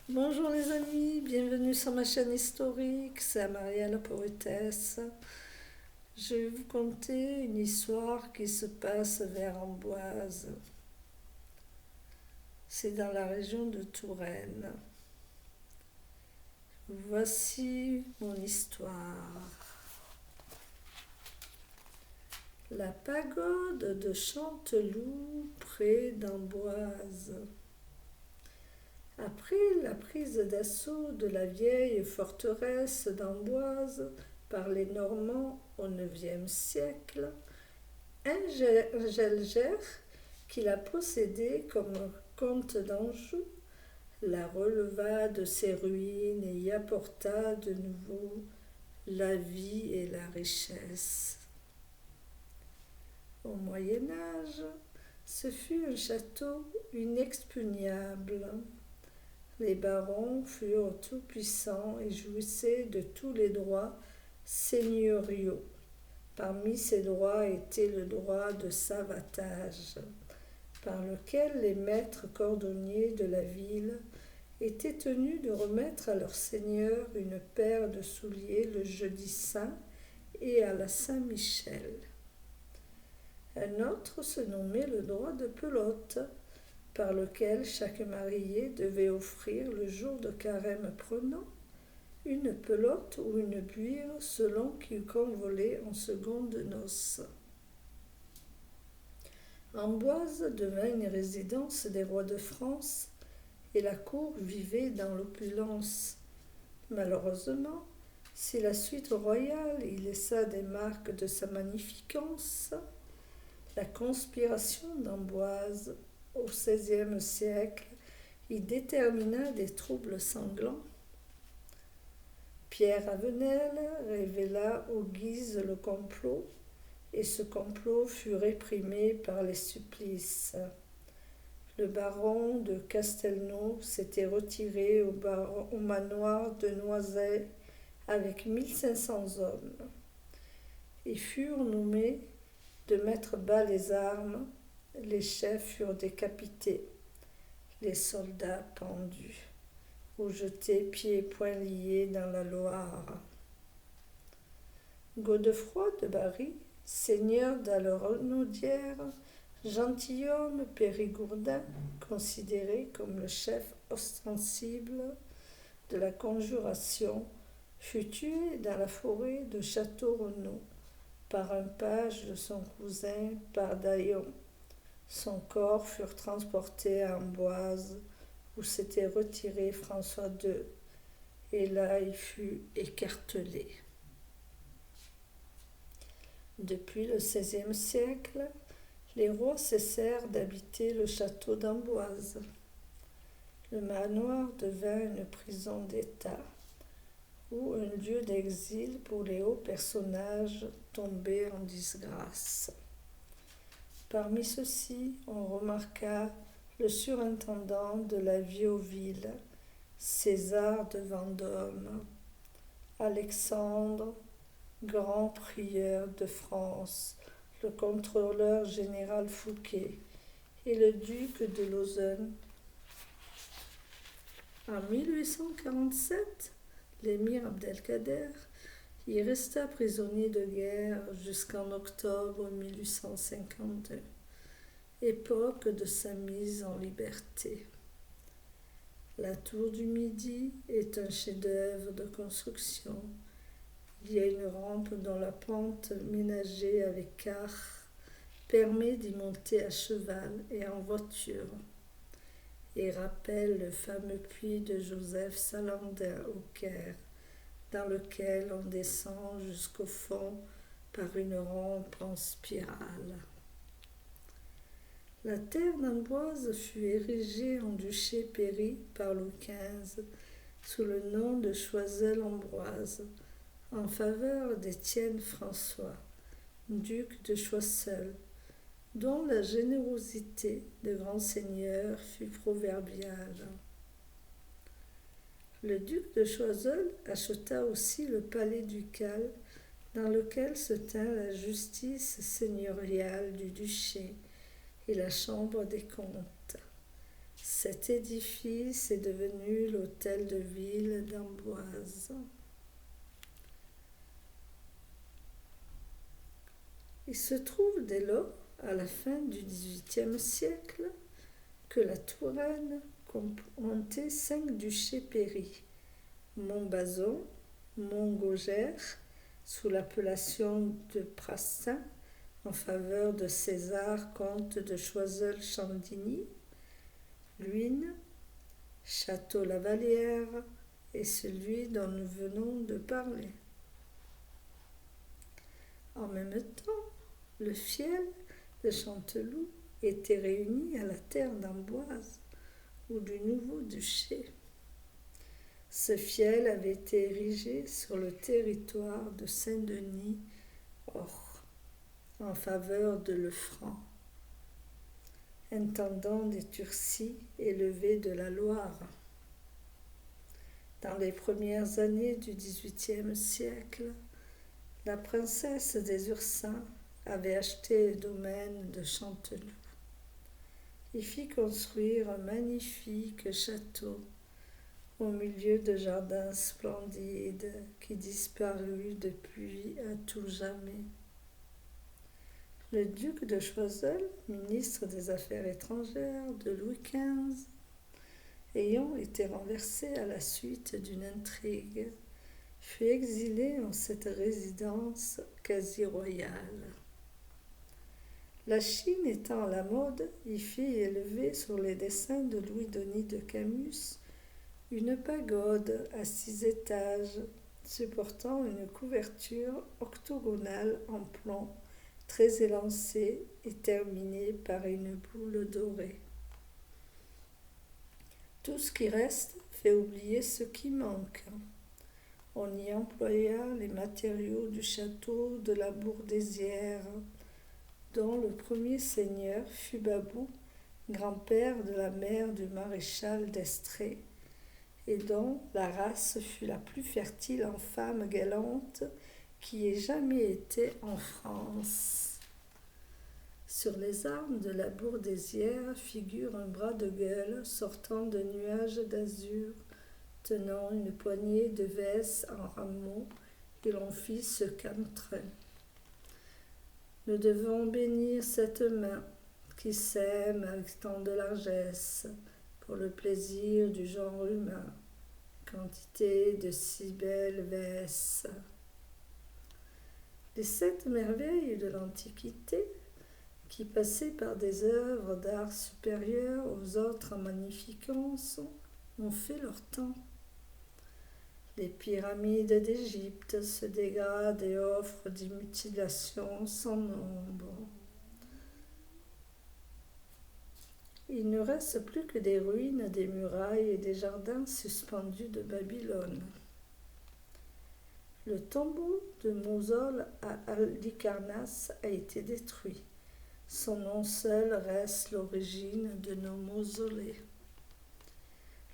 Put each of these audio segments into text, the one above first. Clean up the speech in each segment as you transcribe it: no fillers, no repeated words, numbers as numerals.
Bonjour les amis, bienvenue sur ma chaîne historique, c'est Maria la poétesse. Je vais vous conter une histoire qui se passe vers Amboise. C'est dans la région de Touraine. Voici mon histoire. La pagode de Chanteloup près d'Amboise. Après la prise d'assaut de la vieille forteresse d'Amboise par les Normands au IXe siècle, Ingelger, qui la possédait comme comte d'Anjou, la releva de ses ruines et y apporta de nouveau la vie et la richesse. Au Moyen Âge, ce fut un château inexpugnable. Les barons furent tout-puissants et jouissaient de tous les droits seigneuriaux. Parmi ces droits était le droit de savatage, par lequel les maîtres cordonniers de la ville étaient tenus de remettre à leur seigneur une paire de souliers le jeudi saint et à la Saint-Michel. Un autre se nommait le droit de pelote, par lequel chaque marié devait offrir le jour de carême prenant une pelote ou une buire selon qu'il convolait en seconde noces. Amboise devint une résidence des rois de France et la cour vivait dans l'opulence. Malheureusement, si la suite royale y laissa des marques de sa magnificence, la conspiration d'Amboise au XVIe siècle y détermina des troubles sanglants. Pierre Avenel révéla aux Guises le complot, et ce complot fut réprimé par les supplices. Le baron de Castelnau s'était retiré au manoir de Noisy avec 1500 hommes. Ils furent nommés de mettre bas les armes. Les chefs furent décapités, les soldats pendus ou jetés pieds et poings liés dans la Loire. Godefroy de Bari, seigneur d'Allerenaudière, gentilhomme périgourdin, considéré comme le chef ostensible de la conjuration, fut tué dans la forêt de Château-Renaud par un page de son cousin Pardaillon. Son corps fut transporté à Amboise, où s'était retiré François II, et là il fut écartelé. Depuis le XVIe siècle, les rois cessèrent d'habiter le château d'Amboise. Le manoir devint une prison d'État, ou un lieu d'exil pour les hauts personnages tombés en disgrâce. Parmi ceux-ci, on remarqua le surintendant de la Viauville, César de Vendôme, Alexandre, grand prieur de France, le contrôleur général Fouquet et le duc de Lauzun. En 1847, l'émir Abdelkader y resta prisonnier de guerre jusqu'en octobre 1852, époque de sa mise en liberté. La tour du Midi est un chef-d'œuvre de construction. Il y a une rampe dont la pente ménagée avec car permet d'y monter à cheval et en voiture, et rappelle le fameux puits de Joseph Salandin au Caire, dans lequel on descend jusqu'au fond par une rampe en spirale. La terre d'Amboise fut érigée en duché Péry par Louis XV sous le nom de Choiseul-Ambroise, en faveur d'Étienne François, duc de Choiseul, dont la générosité de grand seigneur fut proverbiale. Le duc de Choiseul acheta aussi le palais ducal dans lequel se tint la justice seigneuriale du duché et la chambre des comptes. Cet édifice est devenu l'hôtel de ville d'Amboise. Il se trouve dès lors, à la fin du XVIIIe siècle, que la Touraine comptait 5 duchés pairis: Montbazon, Montgaugère, sous l'appellation de Prassin, en faveur de César, comte de Choiseul-Chandigny, Luynes, Château-Lavallière et celui dont nous venons de parler. En même temps, le fiel de Chanteloup était réuni à la terre d'Amboise ou du nouveau duché. Ce fiel avait été érigé sur le territoire de Saint-Denis, en faveur de Lefranc, intendant des Turcis élevés de la Loire. Dans les premières années du XVIIIe siècle, la princesse des Ursins avait acheté le domaine de Chanteloup et fit construire un magnifique château au milieu de jardins splendides qui disparut depuis à tout jamais. Le duc de Choiseul, ministre des Affaires étrangères de Louis XV, ayant été renversé à la suite d'une intrigue, fut exilé en cette résidence quasi royale. La Chine étant à la mode, y fit élever sur les dessins de Louis-Denis de Camus une pagode à 6 étages, supportant une couverture octogonale en plomb, très élancée et terminée par une boule dorée. Tout ce qui reste fait oublier ce qui manque. On y employa les matériaux du château de la Bourdaissière, dont le premier seigneur fut Babou, grand-père de la mère du maréchal d'Estrées, et dont la race fut la plus fertile en femmes galantes qui ait jamais été en France. Sur les armes de la Bourdaissière figure un bras de gueule sortant de nuages d'azur, tenant une poignée de vesses en rameaux, et l'on fit ce qu'entrain. Nous devons bénir cette main qui sème avec tant de largesse pour le plaisir du genre humain, quantité de si belles vesses. Les 7 merveilles de l'Antiquité, qui passaient par des œuvres d'art supérieures aux autres en magnificence, ont fait leur temps. Les pyramides d'Égypte se dégradent et offrent des mutilations sans nombre. Il ne reste plus que des ruines des murailles et des jardins suspendus de Babylone. Le tombeau de Mosol à Halicarnasse a été détruit. Son nom seul reste l'origine de nos mausolées.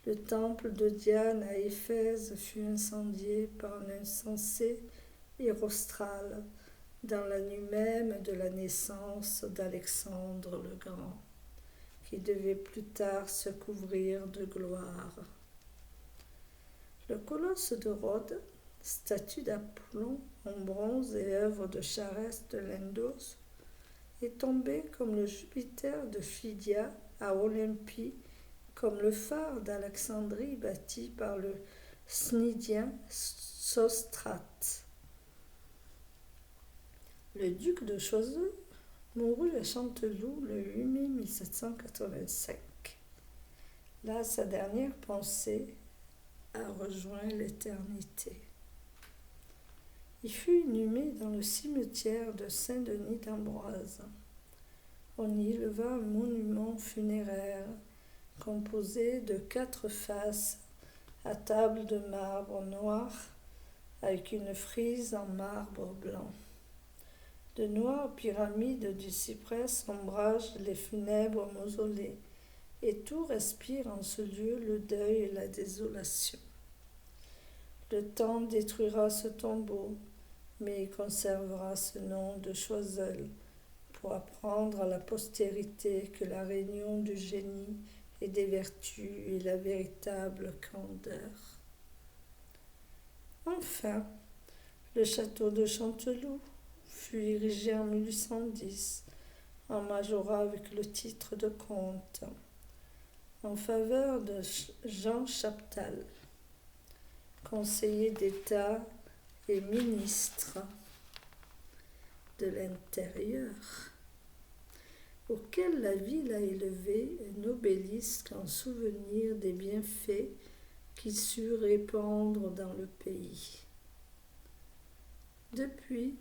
Le temple de Diane à Éphèse fut incendié par un insensé Hérostral dans la nuit même de la naissance d'Alexandre le Grand, qui devait plus tard se couvrir de gloire. Le colosse de Rhodes, statue d'Apollon en bronze et œuvre de Charès de Lindos, est tombé comme le Jupiter de Phidia à Olympie, comme le phare d'Alexandrie bâti par le Cnidien Sostrate. Le duc de Choiseul mourut à Chanteloup le 8 mai 1785. Là, sa dernière pensée a rejoint l'éternité. Il fut inhumé dans le cimetière de Saint-Denis d'Amboise. On y éleva un monument funéraire composé de 4 faces à table de marbre noir avec une frise en marbre blanc. De noires pyramides du cyprès ombragent les funèbres mausolées, et tout respire en ce lieu le deuil et la désolation. Le temps détruira ce tombeau, mais il conservera ce nom de Choiseul pour apprendre à la postérité que la réunion du génie et des vertus et la véritable candeur. Enfin, le château de Chanteloup fut érigé en 1810 en majorat avec le titre de comte en faveur de Jean Chaptal, conseiller d'État et ministre de l'Intérieur, auquel la ville a élevé un obélisque en souvenir des bienfaits qu'il sut répandre dans le pays. Depuis,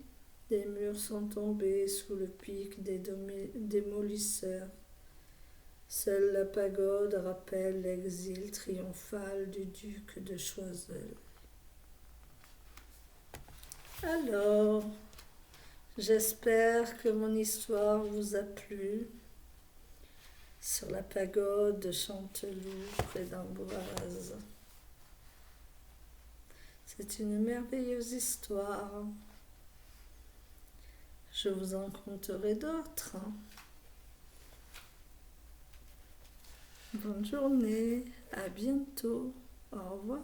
des murs sont tombés sous le pic des démolisseurs. Seule la pagode rappelle l'exil triomphal du duc de Choiseul. Alors, j'espère que mon histoire vous a plu sur la pagode de Chanteloup près d'Amboise. C'est une merveilleuse histoire. Je vous en conterai d'autres. Bonne journée, à bientôt, au revoir.